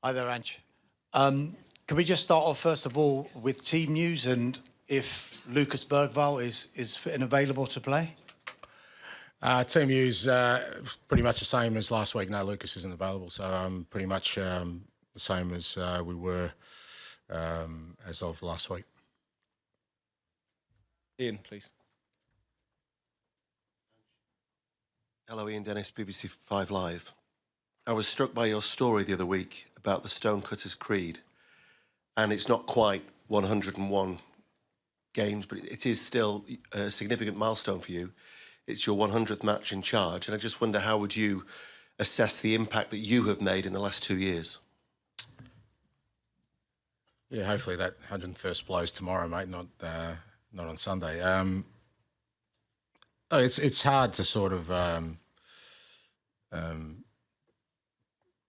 Hi there, Ange. Can we just start off, first of all, with team news and if Lucas Bergvall is fit and available to play? Team news, pretty much the same as last week. No, Lucas isn't available, so pretty much the same as we were as of last week. Ian, please. Hello, Ian Dennis, BBC 5 Live. I was struck by your story the other week about the Stonecutters Creed, and it's not quite 101 games, but it is still a significant milestone for you. It's your 100th match in charge, and I just wonder, how would you assess the impact that you have made in the last 2 years? Yeah, hopefully that 101st blows tomorrow, mate, not on Sunday. It's hard to sort of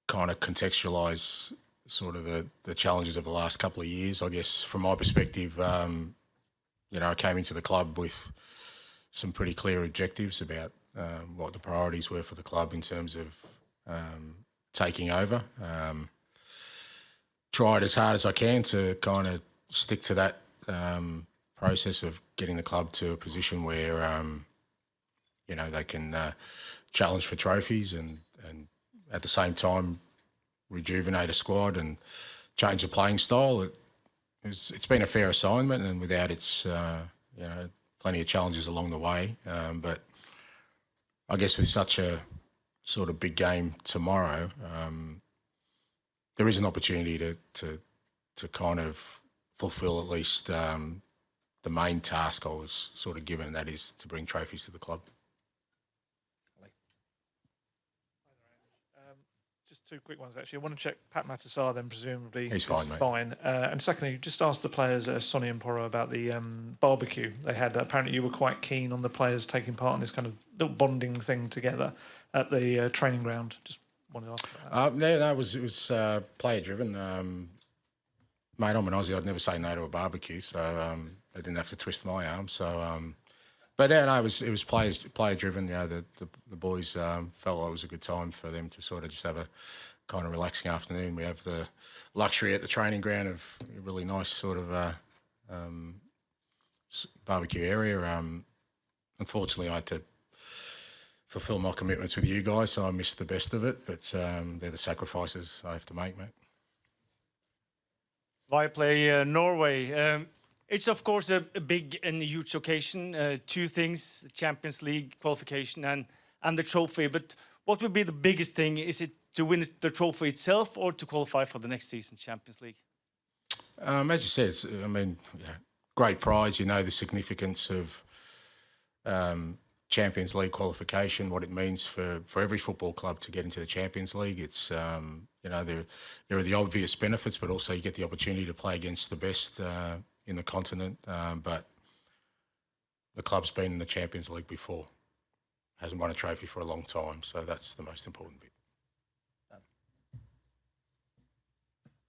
kind of contextualise sort of the challenges of the last couple of years. I guess from my perspective, you know, I came into the club with some pretty clear objectives about what the priorities were for the club in terms of taking over. Tried as hard as I can to kind of stick to that process of getting the club to a position where, you know, they can challenge for trophies and at the same time rejuvenate a squad and change the playing style. It's been a fair assignment, and without its, you know, plenty of challenges along the way. But I guess with such a sort of big game tomorrow, there is an opportunity to kind of fulfil at least the main task I was sort of given, and that is to bring trophies to the club. Just two quick ones, actually. I want to check Pat Matasar, then presumably he's fine, mate. Fine. And secondly, just ask the players, Sonny and Porro, about the barbecue they had. Apparently you were quite keen on the players taking part in this kind of little bonding thing together at the training ground. Just wanted to ask about that. No, it was player-driven. Mate, I'm an Aussie. I'd never say no to a barbecue, so I didn't have to twist my arm. So, but yeah, no, it was player-driven. You know, the boys felt like it was a good time for them to sort of just have a kind of relaxing afternoon. We have the luxury at the training ground of a really nice sort of barbecue area. Unfortunately, I had to fulfil my commitments with you guys, so I missed the best of it. But they're the sacrifices I have to make, mate. Viaplay Norway. It's, of course, a big and huge occasion. Two things, the Champions League qualification and the trophy. But what would be the biggest thing? Is it to win the trophy itself or to qualify for the next season's Champions League? As you said, I mean, yeah, great prize. You know the significance of Champions League qualification, what it means for every football club to get into the Champions League. It's, you know, there are the obvious benefits, but also you get the opportunity to play against the best in the continent. But the club's been in the Champions League before, hasn't won a trophy for a long time, so that's the most important bit.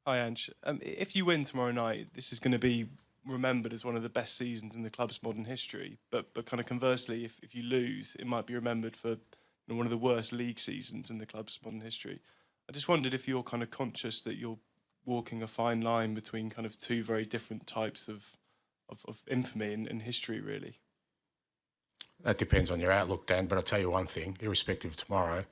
Hi, Ange. If you win tomorrow night, this is going to be remembered as one of the best seasons in the club's modern history. But kind of conversely, if you lose, it might be remembered for, you know, one of the worst league seasons in the club's modern history. I just wondered if you're kind of conscious that you're walking a fine line between kind of two very different types of infamy and history, really. That depends on your outlook, Dan, but I'll tell you one thing, irrespective of tomorrow,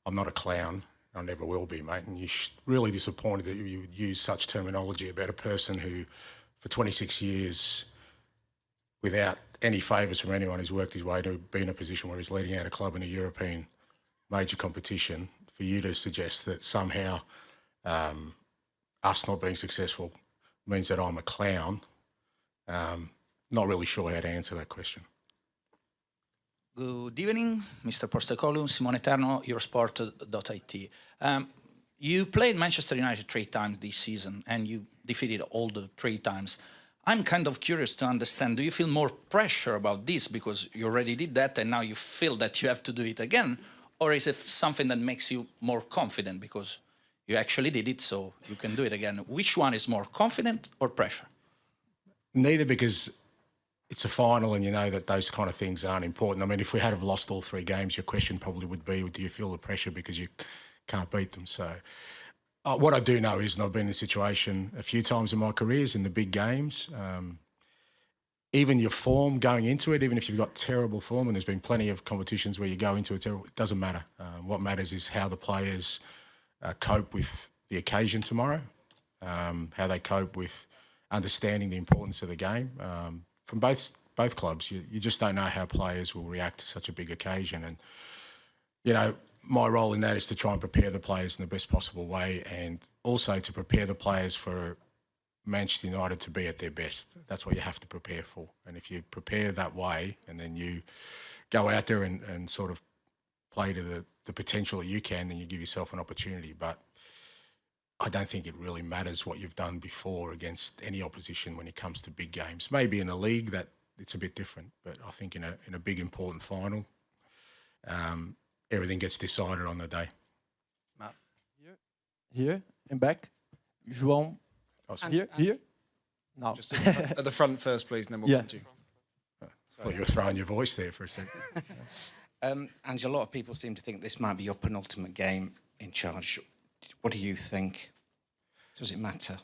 I'm not a clown. I never will be, mate. And you're really disappointed that you would use such terminology about a person who, for 26 years, without any favours from anyone, has worked his way to be in a position where he's leading out a club in a European major competition. For you to suggest that somehow us not being successful means that I'm a clown, not really sure how to answer that question. Good evening, Mr. Postecoglou, Simone Eterno, Eurosport.it. You played Manchester United 3 times this season, and you defeated all the 3 times. I'm kind of curious to understand, do you feel more pressure about this because you already did that and now you feel that you have to do it again? Or is it something that makes you more confident because you actually did it, so you can do it again? Which one is more, confident or pressure? Neither, because it's a final and you know that those kind of things aren't important. I mean, if we had have lost all 3 games, your question probably would be, do you feel the pressure because you can't beat them? So What I do know is, and I've been in this situation a few times in my careers in the big games, even your form going into it, even if you've got terrible form, and there's been plenty of competitions where you go into it doesn't matter. What matters is how the players cope with the occasion tomorrow, how they cope with understanding the importance of the game. From both clubs, you just don't know how players will react to such a big occasion. And, you know, my role in that is to try and prepare the players in the best possible way, and also to prepare the players for Manchester United to be at their best. That's what you have to prepare for. And if you prepare that way and then you go out there and sort of play to the potential that you can, then you give yourself an opportunity. But I don't think it really matters what you've done before against any opposition when it comes to big games. Maybe in a league that it's a bit different, but I think in a big important final, everything gets decided on the day. Matt. Here and back. João. Here. No. Just at the front first, please, and then we'll come to you. I thought you were throwing your voice there for a second. Ange, a lot of people seem to think this might be your penultimate game in charge. What do you think? Does it matter?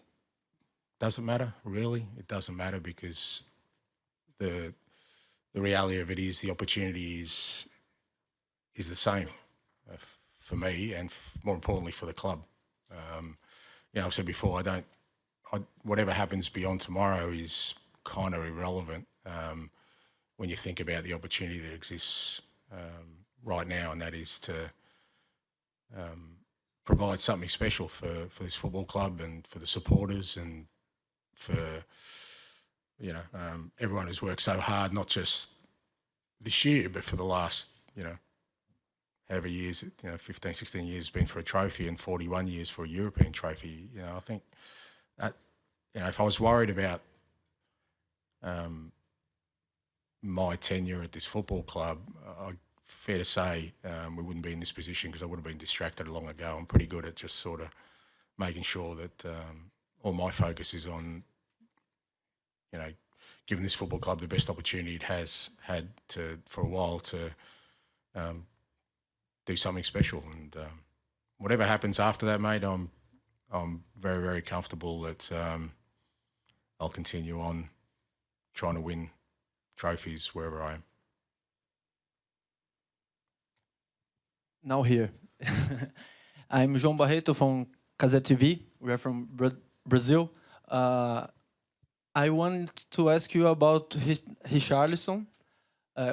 Doesn't matter, really. It doesn't matter, because the reality of it is the opportunity is the same for me, and more importantly for the club. You know, I've said before, whatever happens beyond tomorrow is kind of irrelevant when you think about the opportunity that exists right now, and that is to provide something special for this football club and for the supporters and for, you know, everyone who's worked so hard, not just this year, but for the last, you know, however years, 15, 16 years been for a trophy and 41 years for a European trophy. You know, I think that, if I was worried about my tenure at this football club, fair to say we wouldn't be in this position, because I would have been distracted long ago. I'm pretty good at just sort of making sure that all my focus is on, giving this football club the best opportunity it has had for a while to do something special. And whatever happens after that, mate, I'm very, very comfortable that I'll continue on trying to win trophies wherever I am. Now here. I'm João Barreto from Casé TV. We are from Brazil. I want to ask you about Richarlison.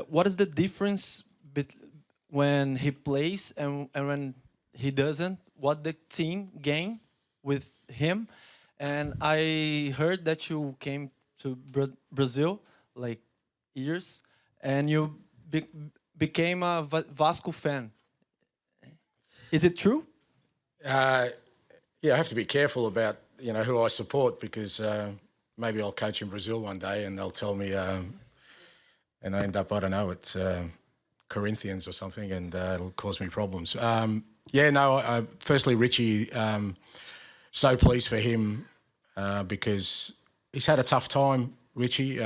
What is the difference when he plays and when he doesn't? What the team gain with him? And I heard that you came to Brazil like years, and you became a Vasco fan. Is it true? Yeah, I have to be careful about who I support, because maybe I'll coach in Brazil one day and they'll tell me, and I end up, I don't know, it's Corinthians or something, and it'll cause me problems. Firstly, Richie, so pleased for him because he's had a tough time, Richie,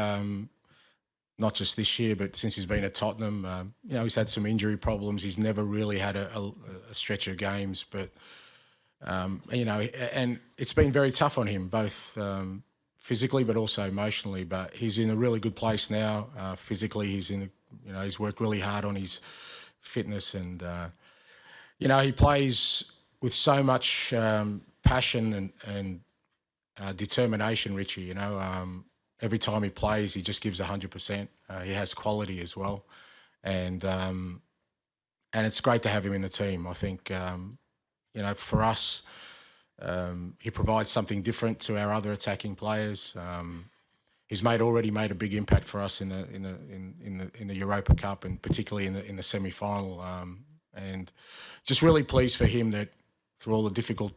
not just this year, but since he's been at Tottenham. He's had some injury problems. He's never really had a stretch of games, but, and it's been very tough on him, both physically but also emotionally. But he's in a really good place now. Physically, he's he's worked really hard on his fitness, and, he plays with so much passion and determination, Richie. Every time he plays, he just gives 100%. He has quality as well, and it's great to have him in the team. I think for us, he provides something different to our other attacking players. He's already made a big impact for us in the Europa Cup, and particularly in the semi-final. And just really pleased for him that through all the difficult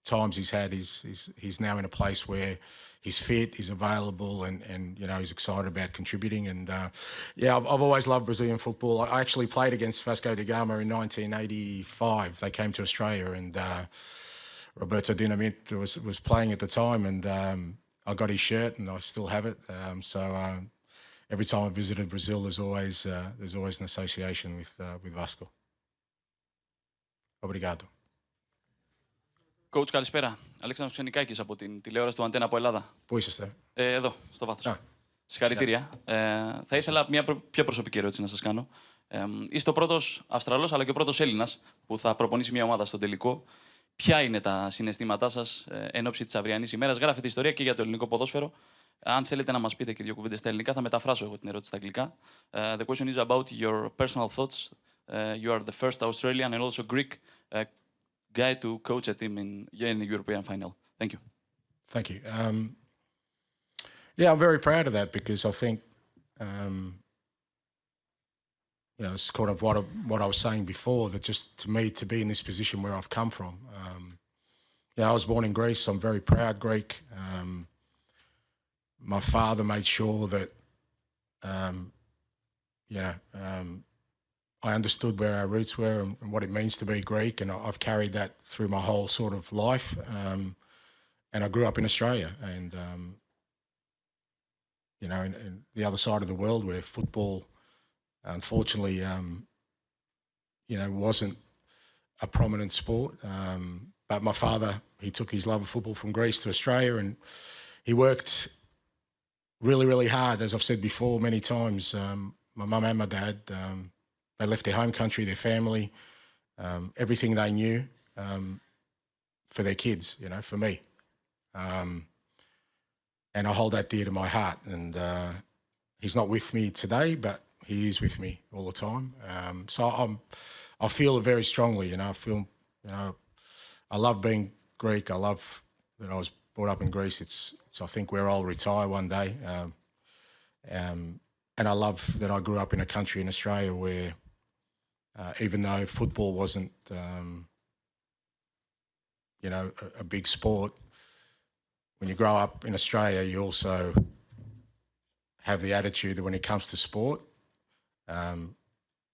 times he's had, he's now in a place where he's fit, he's available, and he's excited about contributing. And I've always loved Brazilian football. I actually played against Vasco da Gama in 1985. They came to Australia, and Roberto Dinamite was playing at the time, and I got his shirt, and I still have it. So every time I visited Brazil, there's always an association with Vasco. Obrigado. Coach, καλησπέρα. Αλέξανδρος Ξενικάκης από την τηλεόραση του Αντένα από Ελλάδα. Πού είσαστε? Εδώ, στο βάθος. Α. Συγχαρητήρια. Θα ήθελα μια πιο προσωπική ερώτηση να σας κάνω. Είστε ο πρώτος Αυστραλός αλλά και ο πρώτος Έλληνας που θα προπονήσει μια ομάδα στον τελικό. Ποια είναι τα συναισθήματά σας εν ώψη της αυριανής ημέρας? Γράφετε ιστορία και για το ελληνικό ποδόσφαιρο. Αν θέλετε να μας πείτε και δύο κουβέντες στα ελληνικά, θα μεταφράσω εγώ την ερώτηση στα αγγλικά. The question is about your personal thoughts. You are the first Australian and also Greek guy to coach a team in the European final. Thank you. Thank you. Yeah, I'm very proud of that because I think, it's kind of what I was saying before, that just to me, to be in this position where I've come from. I was born in Greece. I'm very proud Greek. My father made sure that, I understood where our roots were and what it means to be Greek, and I've carried that through my whole sort of life. And I grew up in Australia, and in the other side of the world where football, unfortunately, wasn't a prominent sport. But my father, he took his love of football from Greece to Australia, and he worked really, really hard. As I've said before many times, my mum and my dad, they left their home country, their family, everything they knew for their kids, for me. And I hold that dear to my heart. And he's not with me today, but he is with me all the time. So I feel it very strongly. I feel, I love being Greek. I love that I was brought up in Greece. It's I think where I'll retire one day. And I love that I grew up in a country in Australia where, even though football wasn't, a big sport, when you grow up in Australia, you also have the attitude that when it comes to sport,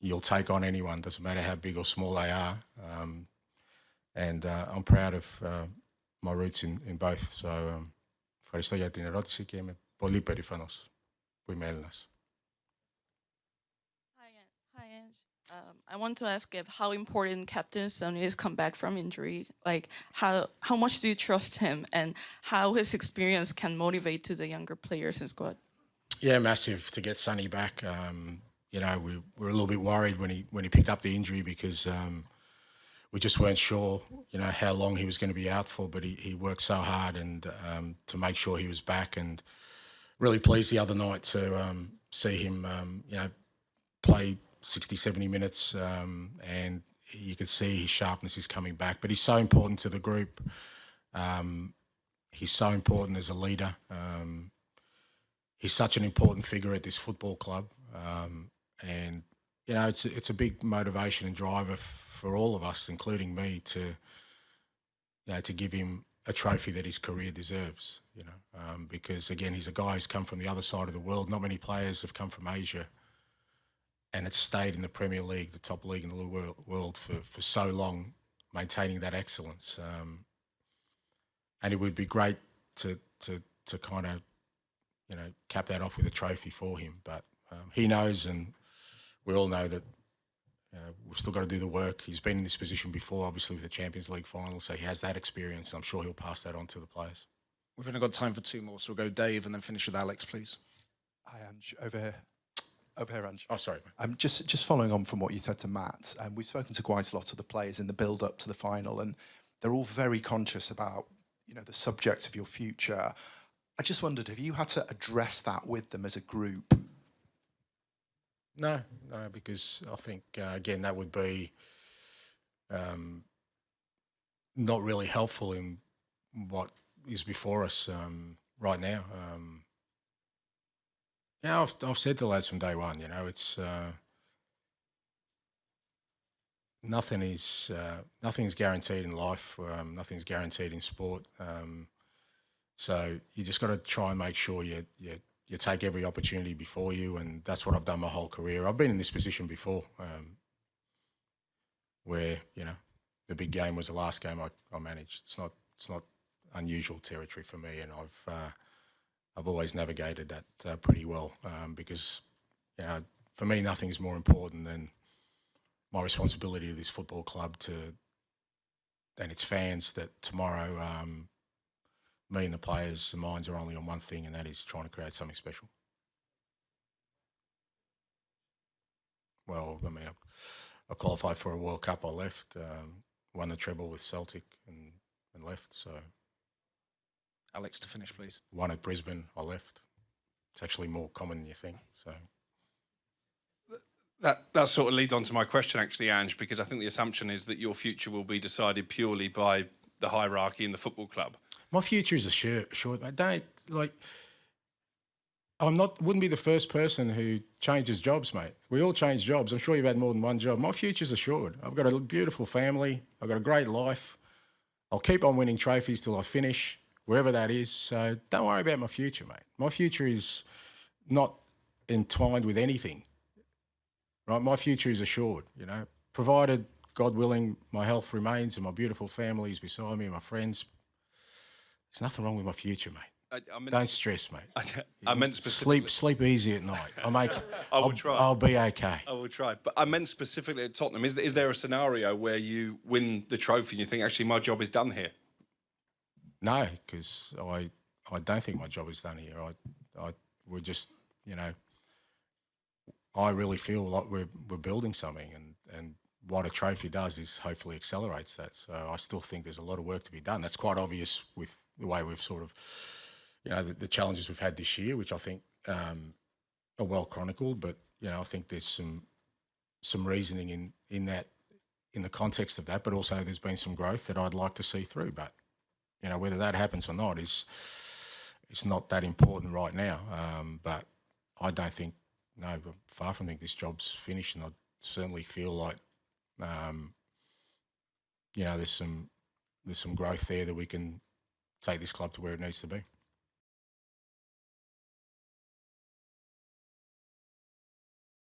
you'll take on anyone, doesn't matter how big or small they are. And I'm proud of my roots in both. So, ευχαριστώ για την ερώτηση και είμαι πολύ περήφανος που είμαι Έλληνας. Hi, Ange. I want to ask if how important Captain Son is come back from injury. Like how much do you trust him, and how his experience can motivate to the younger players in squad? Yeah, massive to get Sonny back. We were a little bit worried when he picked up the injury because we just weren't sure, how long he was going to be out for. But he worked so hard and to make sure he was back, and really pleased the other night to see him, play 60, 70 minutes, and you could see his sharpness is coming back. But he's so important to the group. He's so important as a leader. He's such an important figure at this football club. And, it's a big motivation and driver for all of us, including me, to give him a trophy that his career deserves, because, again, he's a guy who's come from the other side of the world. Not many players have come from Asia and it's stayed in the Premier League, the top league in the world for so long, maintaining that excellence. And it would be great to kind of, cap that off with a trophy for him. But he knows, and we all know that we've still got to do the work. He's been in this position before, obviously, with the Champions League final, so he has that experience, and I'm sure he'll pass that on to the players. We've only got time for two more, so we'll go Dave and then finish with Alex, please. Hi, Ange. Over here. Over here, Ange. Oh, sorry. Just following on from what you said to Matt, we've spoken to quite a lot of the players in the build-up to the final, and they're all very conscious about, the subject of your future. I just wondered, have you had to address that with them as a group? No, because I think, again, that would be not really helpful in what is before us right now. I've said to the lads from day one, it's nothing's guaranteed in life. Nothing's guaranteed in sport. So you just got to try and make sure you take every opportunity before you, and that's what I've done my whole career. I've been in this position before, where the big game was the last game I managed. It's not unusual territory for me, and I've always navigated that pretty well, because for me nothing's more important than my responsibility to this football club to its fans that tomorrow me and the players' minds are only on one thing, and that is trying to create something special. Well, I mean, I qualified for a World Cup. I left, won the treble with Celtic, and left. So, Alex, to finish, please. Won at Brisbane. I left. It's actually more common than you think. So. That sort of leads on to my question, actually, Ange, because I think the assumption is that your future will be decided purely by the hierarchy in the football club. My future is assured, mate. Don't, like, wouldn't be the first person who changes jobs, mate. We all change jobs. I'm sure you've had more than one job. My future's assured. I've got a beautiful family. I've got a great life. I'll keep on winning trophies till I finish, wherever that is. So don't worry about my future, mate. My future is not entwined with anything. Right, my future is assured, you know, provided, God willing, my health remains and my beautiful family is beside me and my friends. There's nothing wrong with my future, mate. Don't stress, mate. I meant specifically... Sleep easy at night. I will try. I'll be okay. I will try. But I meant specifically at Tottenham. Is there a scenario where you win the trophy and you think, actually, my job is done here? No, because I don't think my job is done here. We're just, you know, I really feel like we're building something, and what a trophy does is hopefully accelerates that. So I still think there's a lot of work to be done. That's quite obvious with the way we've sort of, you know, the challenges we've had this year, which I think are well chronicled. But you know, I think there's some reasoning in that, in the context of that. But also there's been some growth that I'd like to see through. But you know, whether that happens or not is not that important right now. But I don't think. No, but far from think this job's finished, and I certainly feel like, you know, there's some growth there that we can take this club to where it needs to be.